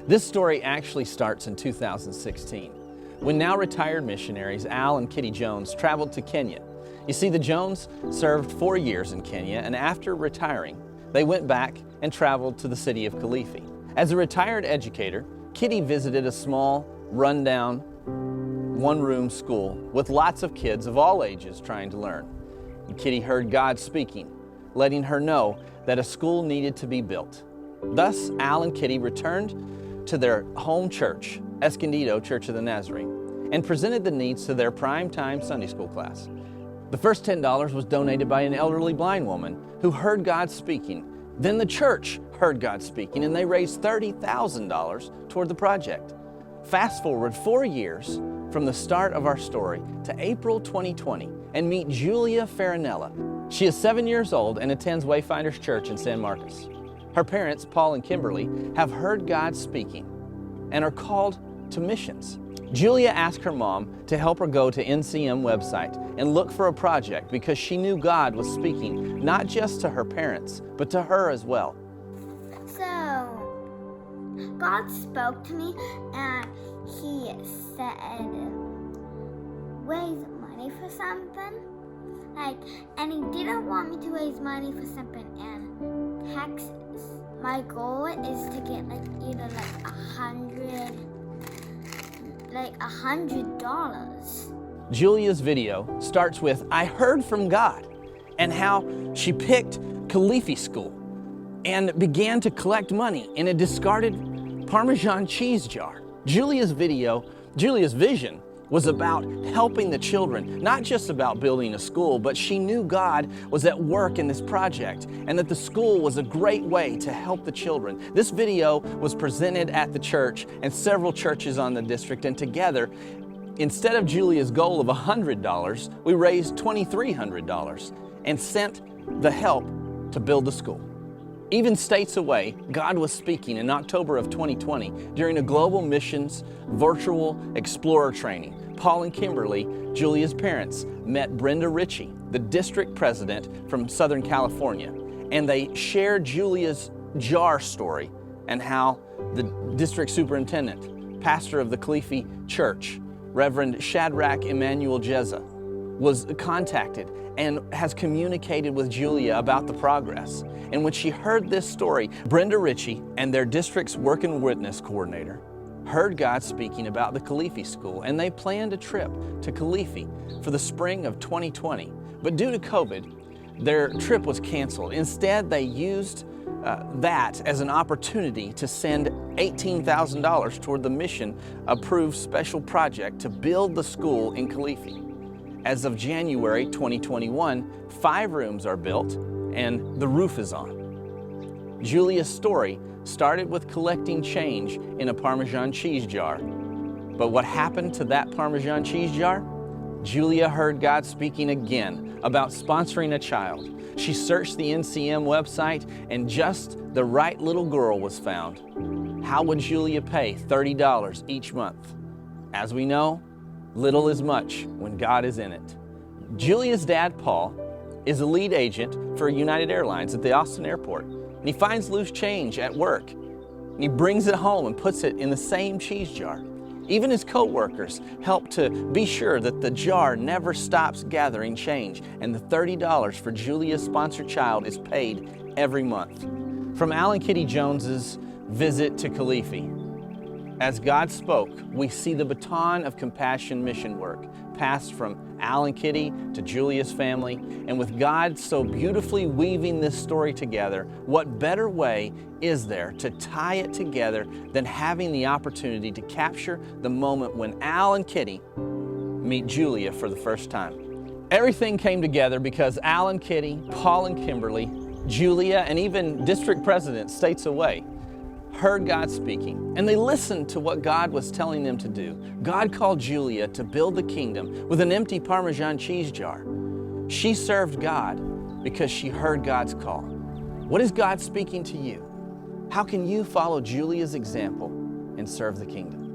This story actually starts in 2016, when now retired missionaries Al and Kitty Jones traveled to Kenya. You see, the Jones served 4 years in Kenya, and after retiring, they went back and traveled to the city of Kilifi. As a retired educator, Kitty visited a small, rundown, one-room school with lots of kids of all ages trying to learn. And Kitty heard God speaking, letting her know that a school needed to be built. Thus, Al and Kitty returned to their home church, Escondido Church of the Nazarene, and presented the needs to their prime-time Sunday school class. The first $10 was donated by an elderly blind woman who heard God speaking. Then the church heard God speaking, and they raised $30,000 toward the project. Fast forward 4 years from the start of our story to April 2020 and meet Julia Farinella. She is 7 years old and attends Wayfinders Church in San Marcos. Her parents, Paul and Kimberly, have heard God speaking and are called to missions. Julia asked her mom to help her go to NCM website and look for a project because she knew God was speaking not just to her parents, but to her as well. So, God spoke to me and He said, raise money for something. And He didn't want me to raise money for something in Texas. My goal is to get either $100. Julia's video starts with, I heard from God, and how she picked Kilifi School and began to collect money in a discarded Parmesan cheese jar. Julia's vision was about helping the children, not just about building a school, but she knew God was at work in this project and that the school was a great way to help the children. This video was presented at the church and several churches on the district, and together, instead of Julia's goal of $100, we raised $2,300 and sent the help to build the school. Even states away, God was speaking in October of 2020 during a global missions virtual explorer training. Paul and Kimberly, Julia's parents, met Brenda Ritchie, the district president from Southern California, and they shared Julia's jar story and how the district superintendent, pastor of the Kilifi Church, Reverend Shadrach Emmanuel Jezza, was contacted and has communicated with Julia about the progress. And when she heard this story, Brenda Ritchie and their district's work and witness coordinator heard God speaking about the Kilifi School, and they planned a trip to Kilifi for the spring of 2020. But due to COVID, their trip was canceled. Instead, they used that as an opportunity to send $18,000 toward the mission-approved special project to build the school in Kilifi. As of January 2021, 5 rooms are built and the roof is on. Julia's story started with collecting change in a Parmesan cheese jar. But what happened to that Parmesan cheese jar? Julia heard God speaking again about sponsoring a child. She searched the NCM website and just the right little girl was found. How would Julia pay $30 each month? As we know, little is much when God is in it. Julia's dad, Paul, is a lead agent for United Airlines at the Austin airport. And he finds loose change at work. And he brings it home and puts it in the same cheese jar. Even his co-workers help to be sure that the jar never stops gathering change. And the $30 for Julia's sponsored child is paid every month. From Al and Kitty Jones's visit to Kilifi, as God spoke, we see the baton of compassion mission work passed from Al and Kitty to Julia's family. And with God so beautifully weaving this story together, what better way is there to tie it together than having the opportunity to capture the moment when Al and Kitty meet Julia for the first time? Everything came together because Al and Kitty, Paul and Kimberly, Julia, and even district president states away heard God speaking, and they listened to what God was telling them to do. God called Julia to build the kingdom with an empty Parmesan cheese jar. She served God because she heard God's call. What is God speaking to you? How can you follow Julia's example and serve the kingdom?